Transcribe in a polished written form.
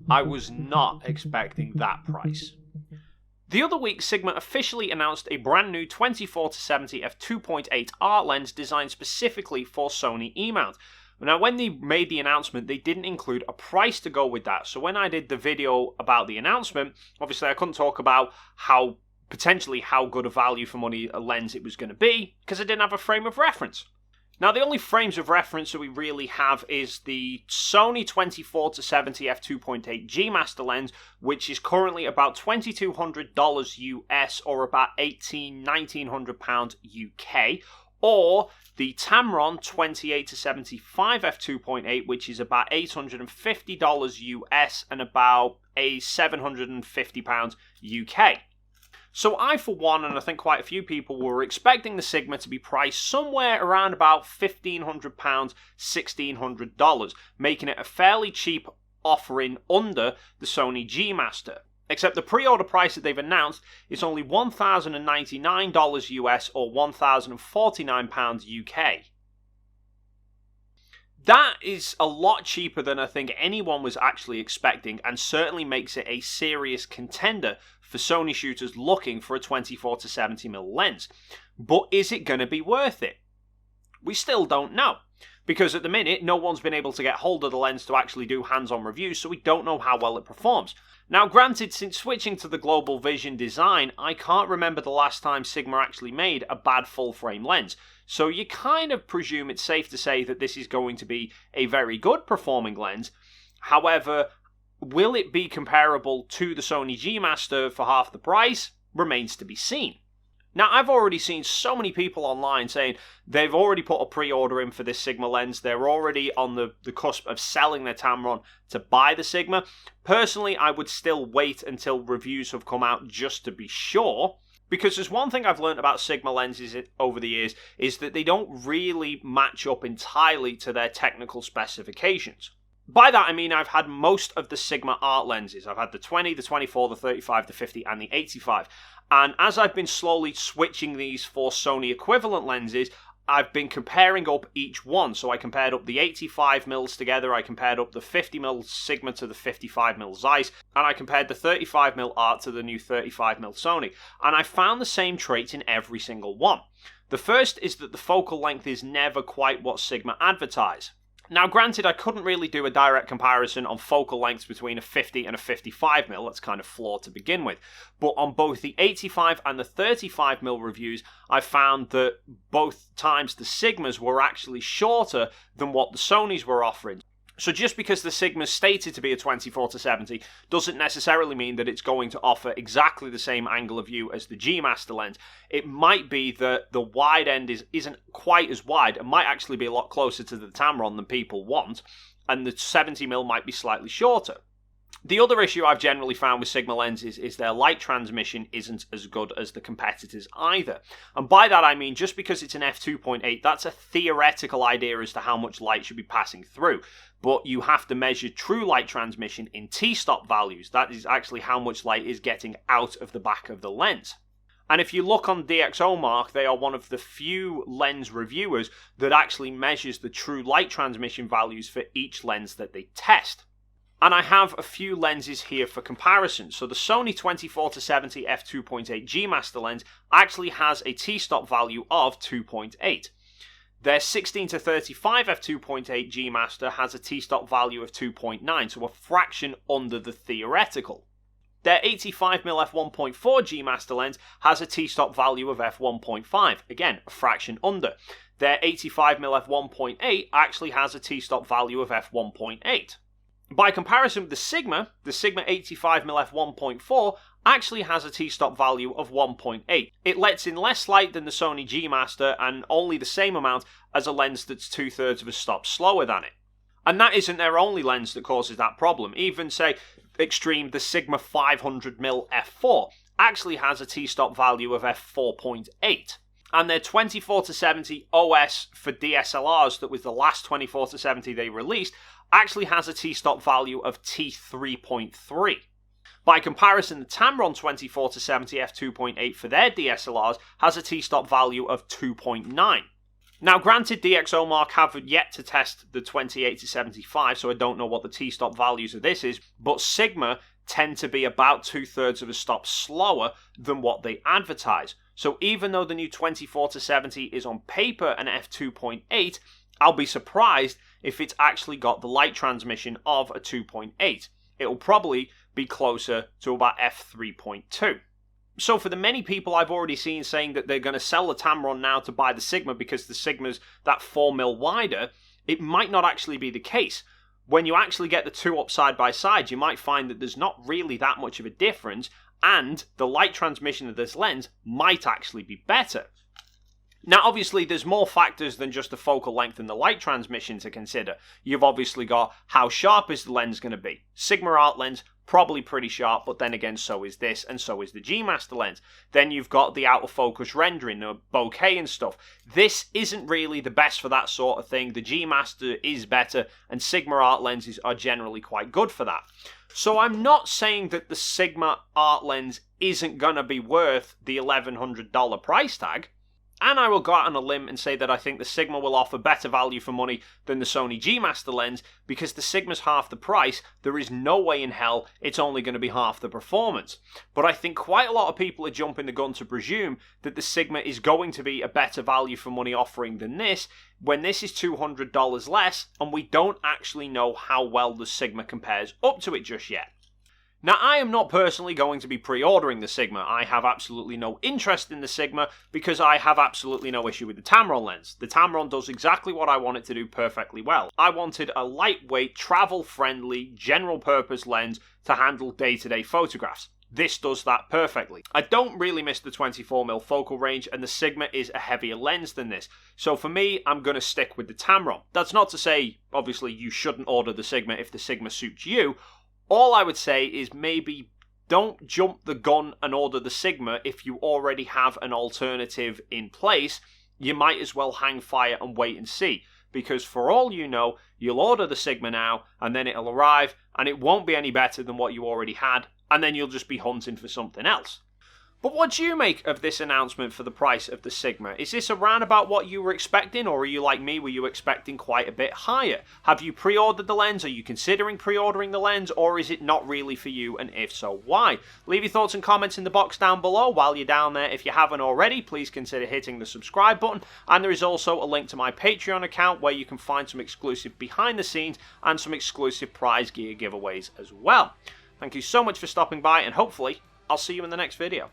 I was not expecting that price. The other week, Sigma officially announced a brand new 24-70 f2.8 art lens designed specifically for Sony E-mount. Now, when they made the announcement, they didn't include a price to go with that. So when I did the video about the announcement, obviously I couldn't talk about how good a value for money a lens it was going to be, because I didn't have a frame of reference. Now, the only frames of reference that we really have is the Sony 24-70 f2.8 G Master lens, which is currently about $2,200 US or about £1,900 UK, or the Tamron 28-75 f2.8, which is about $850 US and about £750 UK. So I, for one, and I think quite a few people, were expecting the Sigma to be priced somewhere around about £1,500, $1,600, making it a fairly cheap offering under the Sony G Master. Except the pre-order price that they've announced is only $1,099 US or £1,049 UK. That is a lot cheaper than I think anyone was actually expecting, and certainly makes it a serious contender for Sony shooters looking for a 24-70mm lens. But is it going to be worth it? We still don't know, because at the minute no one's been able to get hold of the lens to actually do hands-on reviews, so we don't know how well it performs. Now granted, since switching to the Global Vision design, I can't remember the last time Sigma actually made a bad full-frame lens, so you kind of presume it's safe to say that this is going to be a very good performing lens. However, will it be comparable to the Sony G Master for half the price? Remains to be seen. Now, I've already seen so many people online saying they've already put a pre-order in for this Sigma lens. They're already on the cusp of selling their Tamron to buy the Sigma. Personally, I would still wait until reviews have come out just to be sure. Because there's one thing I've learned about Sigma lenses over the years is that they don't really match up entirely to their technical specifications. By that I mean I've had most of the Sigma art lenses. I've had the 20, the 24, the 35, the 50 and the 85. And as I've been slowly switching these for Sony equivalent lenses, I've been comparing up each one. So I compared up the 85mm together, I compared up the 50mm Sigma to the 55mm Zeiss, and I compared the 35mm art to the new 35mm Sony. And I found the same traits in every single one. The first is that the focal length is never quite what Sigma advertise. Now granted, I couldn't really do a direct comparison on focal lengths between a 50 and a 55mm, that's kind of flawed to begin with, but on both the 85 and the 35mm reviews, I found that both times the Sigmas were actually shorter than what the Sonys were offering. So just because the Sigma is stated to be a 24-70 doesn't necessarily mean that it's going to offer exactly the same angle of view as the G Master lens. It might be that the wide end isn't quite as wide. It might actually be a lot closer to the Tamron than people want, and the 70mm might be slightly shorter. The other issue I've generally found with Sigma lenses is their light transmission isn't as good as the competitors either. And by that I mean, just because it's an f2.8, that's a theoretical idea as to how much light should be passing through. But you have to measure true light transmission in t-stop values. That is actually how much light is getting out of the back of the lens. And if you look on DxOMark, they are one of the few lens reviewers that actually measures the true light transmission values for each lens that they test. And I have a few lenses here for comparison. So the Sony 24-70 f2.8 G Master lens actually has a t-stop value of 2.8. Their 16-35 f2.8 G Master has a t-stop value of 2.9, so a fraction under the theoretical. Their 85mm f1.4 G Master lens has a t-stop value of f1.5, again, a fraction under. Their 85mm f1.8 actually has a t-stop value of f1.8. By comparison with the Sigma 85mm f1.4 actually has a t-stop value of 1.8. It lets in less light than the Sony G Master and only the same amount as a lens that's 2/3 of a stop slower than it. And that isn't their only lens that causes that problem. Even, say, extreme, the Sigma 500mm f4 actually has a t-stop value of f4.8. And their 24-70 OS for DSLRs, that was the last 24-70 they released, actually has a t-stop value of t3.3. By comparison, the Tamron 24-70 f2.8 for their DSLRs has a T-stop value of 2.9. Now, granted, DxOMark have yet to test the 28-75, so I don't know what the T-stop values of this is, but Sigma tend to be about 2/3 of a stop slower than what they advertise. So even though the new 24-70 is on paper an f2.8, I'll be surprised if it's actually got the light transmission of a 2.8. It'll probably be closer to about f3.2. So for the many people I've already seen saying that they're going to sell the Tamron now to buy the Sigma because the Sigma's that 4mm wider, it might not actually be the case. When you actually get the two up side by side, you might find that there's not really that much of a difference, and the light transmission of this lens might actually be better. Now, obviously, there's more factors than just the focal length and the light transmission to consider. You've obviously got how sharp is the lens going to be. Sigma Art lens, probably pretty sharp, but then again, so is this, and so is the G Master lens. Then you've got the out of focus rendering, the bokeh and stuff. This isn't really the best for that sort of thing. The G Master is better, and Sigma Art lenses are generally quite good for that. So I'm not saying that the Sigma Art lens isn't going to be worth the $1,100 price tag. And I will go out on a limb and say that I think the Sigma will offer better value for money than the Sony G Master lens, because the Sigma's half the price. There is no way in hell it's only going to be half the performance. But I think quite a lot of people are jumping the gun to presume that the Sigma is going to be a better value for money offering than this, when this is $200 less, and we don't actually know how well the Sigma compares up to it just yet. Now, I am not personally going to be pre-ordering the Sigma. I have absolutely no interest in the Sigma because I have absolutely no issue with the Tamron lens. The Tamron does exactly what I want it to do perfectly well. I wanted a lightweight, travel-friendly, general-purpose lens to handle day-to-day photographs. This does that perfectly. I don't really miss the 24mm focal range, and the Sigma is a heavier lens than this. So for me, I'm going to stick with the Tamron. That's not to say, obviously, you shouldn't order the Sigma if the Sigma suits you. All I would say is maybe don't jump the gun and order the Sigma if you already have an alternative in place. You might as well hang fire and wait and see, because for all you know, you'll order the Sigma now and then it'll arrive and it won't be any better than what you already had, and then you'll just be hunting for something else. But what do you make of this announcement for the price of the Sigma? Is this around about what you were expecting, or are you like me, were you expecting quite a bit higher? Have you pre-ordered the lens? Are you considering pre-ordering the lens, or is it not really for you, and if so, why? Leave your thoughts and comments in the box down below. While you're down there, if you haven't already, please consider hitting the subscribe button, and there is also a link to my Patreon account where you can find some exclusive behind the scenes and some exclusive prize gear giveaways as well. Thank you so much for stopping by, and hopefully I'll see you in the next video.